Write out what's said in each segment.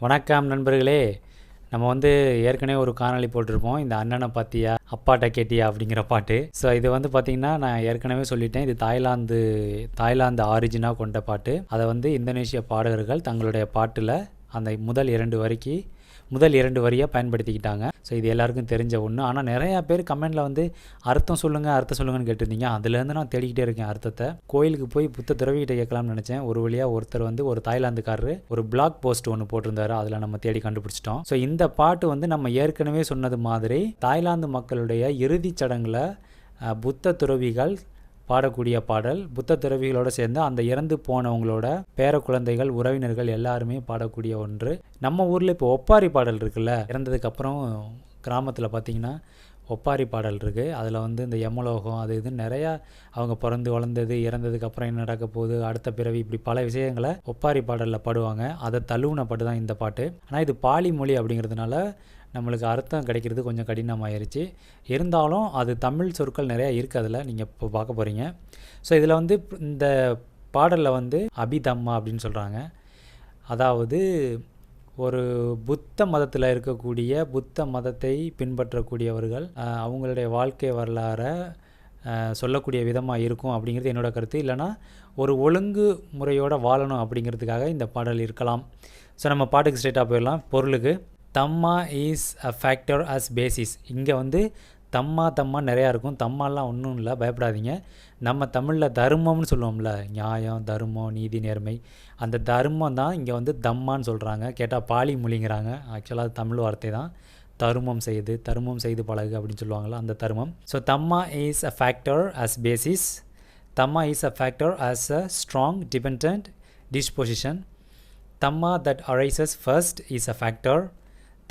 வணக்கம் நண்பர்களே. நம்ம ஏற்கனவே ஒரு காணொளி போட்டிருப்போம். இந்த அண்ணனை பார்த்தியா அப்பாட்ட கேட்டியா அப்படிங்கிற பாட்டு. ஸோ இது பார்த்திங்கன்னா நான் ஏற்கனவே சொல்லிட்டேன், இது தாய்லாந்து ஆரிஜினாக கொண்ட பாட்டு. அதை இந்தோனேஷிய பாடகர்கள் தங்களுடைய பாட்டில் அந்த முதல் இரண்டு வரியாக பயன்படுத்திக்கிட்டாங்க. ஸோ இது எல்லாருக்கும் தெரிஞ்ச ஒன்று. ஆனால் நிறையா பேர் கமெண்டில் அர்த்தம் சொல்லுங்கன்னு கேட்டிருந்தீங்க. அதுலேருந்து நான் தேடிக்கிட்டே இருக்கேன் அர்த்தத்தை. கோயிலுக்கு போய் புத்த துறவிகிட்ட கேட்கலாம்னு நினச்சேன். ஒரு வழியாக ஒருத்தர் ஒரு தாய்லாந்துக்காரரு ஒரு பிளாக் போஸ்ட் ஒன்று போட்டிருந்தாரு. அதில் நம்ம தேடி கண்டுபிடிச்சிட்டோம். ஸோ இந்த பாட்டு நம்ம ஏற்கனவே சொன்னது மாதிரி தாய்லாந்து மக்களுடைய இறுதிச் சடங்கில் புத்த துறவிகள் பாடக்கூடிய பாடல். புத்த துறவிகளோடு சேர்ந்து அந்த இறந்து போனவங்களோட பேர குழந்தைகள், உறவினர்கள் எல்லாருமே பாடக்கூடிய ஒன்று. நம்ம ஊரில் இப்போ ஒப்பாரி பாடல் இருக்குல்ல, இறந்ததுக்கப்புறம் கிராமத்தில் பார்த்திங்கன்னா ஒப்பாரி பாடல் இருக்குது. அதில் இந்த யமலோகம் அது இதுன்னு நிறையா அவங்க பிறந்து வளர்ந்தது, இறந்ததுக்கப்புறம் என்ன நடக்க போகுது, அடுத்த பிறவி, இப்படி பல விஷயங்களை ஒப்பாரி பாடலில் பாடுவாங்க. அதை தழுவுன பாட்டு தான் இந்த பாட்டு. ஆனால் இது பாலி மொழி அப்படிங்கிறதுனால நம்மளுக்கு அர்த்தம் கிடைக்கிறது கொஞ்சம் கடினமாயிருச்சு. இருந்தாலும் அது தமிழ் சொற்கள் நிறையா இருக்குது அதில், நீங்கள் இப்போ பார்க்க போகிறீங்க. ஸோ இதில் இந்த பாடலில் அபிதம்மா அப்படின்னு சொல்கிறாங்க. அதாவது ஒரு புத்த மதத்தில் இருக்கக்கூடிய, புத்த மதத்தை பின்பற்றக்கூடியவர்கள் அவங்களுடைய வாழ்க்கை வரலாறை சொல்லக்கூடிய விதமாக இருக்கும் அப்படிங்கிறது என்னோடய கருத்து. இல்லைனா ஒரு ஒழுங்கு முறையோடு வாழணும் அப்படிங்கிறதுக்காக இந்த பாடல் இருக்கலாம். ஸோ நம்ம பாட்டுக்கு ஸ்ட்ரெயிட்டாக போயிடலாம். பொருளுக்கு Dhamma is a factor as basis. இங்கே தம்மா நிறையா இருக்கும். தம்மாலாம் ஒன்றும் இல்லை, பயப்படாதீங்க. நம்ம தமிழில் தர்மம்னு சொல்லுவோம்ல, நியாயம், தர்மம், நீதி, நேர்மை, அந்த தர்மம் தான் இங்கே தம்மான்னு சொல்கிறாங்க. கேட்டால் பாலி மொழிங்கிறாங்க. ஆக்சுவலாக அது தமிழ் வார்த்தை தான். தருமம் செய்து பழகு அப்படின்னு சொல்லுவாங்களா, அந்த தர்மம். So Dhamma is a factor as basis. Dhamma is a factor as a strong depend disposition. Dhamma that arises first is a factor.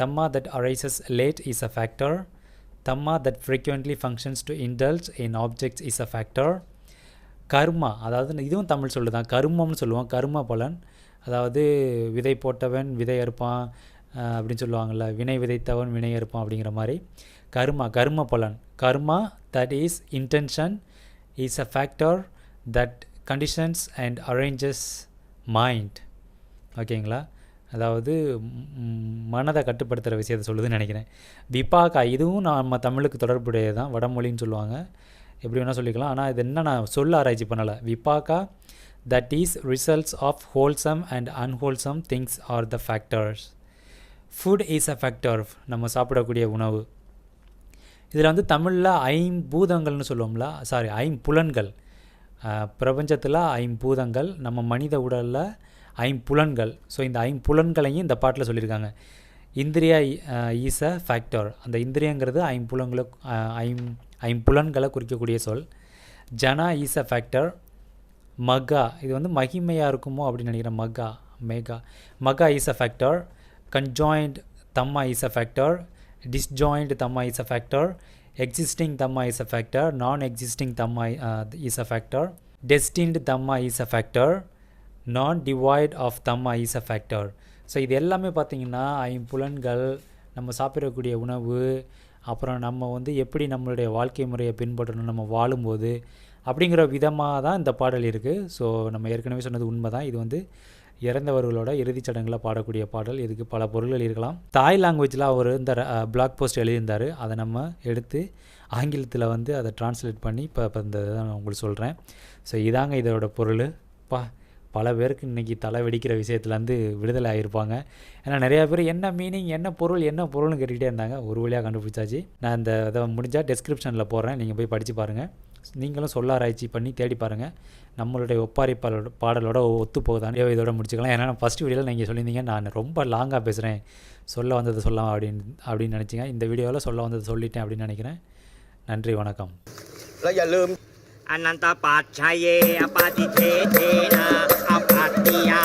Thamma that arises late is a factor. Thamma that frequently functions to indulge in objects is a factor. கர்மா, அதாவது இதுவும் தமிழ் சொல்லு தான், கர்மம்னு சொல்லுவோம். கர்ம பலன், அதாவது விதை போட்டவன் விதை அறுப்பான் அப்படின்னு சொல்லுவாங்கள்ல, வினை விதைத்தவன் வினை அறுப்பான் அப்படிங்கிற மாதிரி. கர்ம பலன். கர்மா that is intention is a factor that conditions and arranges mind. ஓகேங்களா? அதாவது மனதை கட்டுப்படுத்துகிற விஷயத்தை சொல்லுதுன்னு நினைக்கிறேன். விபாகா, இதுவும் நம்ம தமிழுக்கு தொடர்புடையது தான், வடமொழின்னு சொல்லுவாங்க, எப்படி வேணால் சொல்லிக்கலாம். ஆனால் இது என்ன, நான் சொல்ல ஆராய்ச்சி பண்ணலை. Vipaka that is results of wholesome and unwholesome things are the factors. Food is a factor, நம்ம சாப்பிடக்கூடிய உணவு. இதில் தமிழில் ஐம்பூதங்கள்னு சொல்லுவோம்ல, ஐம்புலன்கள். பிரபஞ்சத்தில் ஐம்பூதங்கள், நம்ம மனித உடலில் ஐம்புலன்கள். ஸோ இந்த ஐம்புலன்களையும் இந்த பாட்டில் சொல்லியிருக்காங்க. இந்திரியா ஈஸ் அ ஃபேக்டர். அந்த இந்திரியங்கிறது ஐம்புலன்களை குறிக்கக்கூடிய சொல். ஜனா ஈஸ் அ ஃபேக்டர். மகா, இது மகிமையாக இருக்குமோ அப்படின்னு நினைக்கிறேன். மகா is a factor. Conjoint Dhamma is a factor. Disjoint Dhamma is a factor. Existing Dhamma is a factor. நான் existing Dhamma is a factor. Destined Dhamma is a factor. நான் divide of Dhamma is a factor. So இது எல்லாமே பார்த்திங்கன்னா ஐம்புலன்கள், நம்ம சாப்பிடக்கூடிய உணவு, அப்புறம் நம்ம எப்படி நம்மளுடைய வாழ்க்கை முறையை பின்பற்றணும் நம்ம வாழும்போது அப்படிங்கிற விதமாக தான் இந்த பாடல் இருக்குது. ஸோ நம்ம ஏற்கனவே சொன்னது உண்மை தான். இது இறந்தவர்களோட இறுதிச் சடங்கில் பாடக்கூடிய பாடல். இதுக்கு பல பொருள்கள் இருக்கலாம். தாய் லாங்குவேஜில் அவர் இந்த பிளாக் போஸ்ட் எழுதியிருந்தார். அதை நம்ம எடுத்து ஆங்கிலத்தில் அதை டிரான்ஸ்லேட் பண்ணி இப்போ இந்த இதை நான் உங்களுக்கு சொல்கிறேன். ஸோ இதாங்க இதோட பொருள். பல பேருக்கு இன்றைக்கி தலை வெடிக்கிற விஷயத்துலேருந்து விடுதலை ஆகியிருப்பாங்க. ஏன்னா நிறையா பேர் என்ன மீனிங், என்ன பொருள்னு கேட்டுக்கிட்டே இருந்தாங்க. ஒரு வழியாக கண்டுபிடிச்சாச்சு. நான் இந்த இதை முடிஞ்சால் டெஸ்கிரிப்ஷனில் போடுறேன், நீங்கள் போய் படித்து பாருங்கள். நீங்களும் சொல்ல ஆராய்ச்சி பண்ணி தேடி பாருங்கள். நம்மளுடைய ஒப்பாரி பாடலோட ஒத்து போகுதானே இதோட முடிச்சுக்கலாம். ஏன்னா ஃபஸ்ட் வீடியோவில் நீங்கள் சொல்லியிருந்தீங்க நான் ரொம்ப லாங்காக பேசுகிறேன், சொல்ல வந்ததை சொல்லலாம் அப்படின்னு நினச்சிங்க. இந்த வீடியோவில் சொல்ல வந்ததை சொல்லிட்டேன் அப்படின்னு நினைக்கிறேன். நன்றி, வணக்கம். अनंत पाच्छये अपतिथे तेना अपत्तिया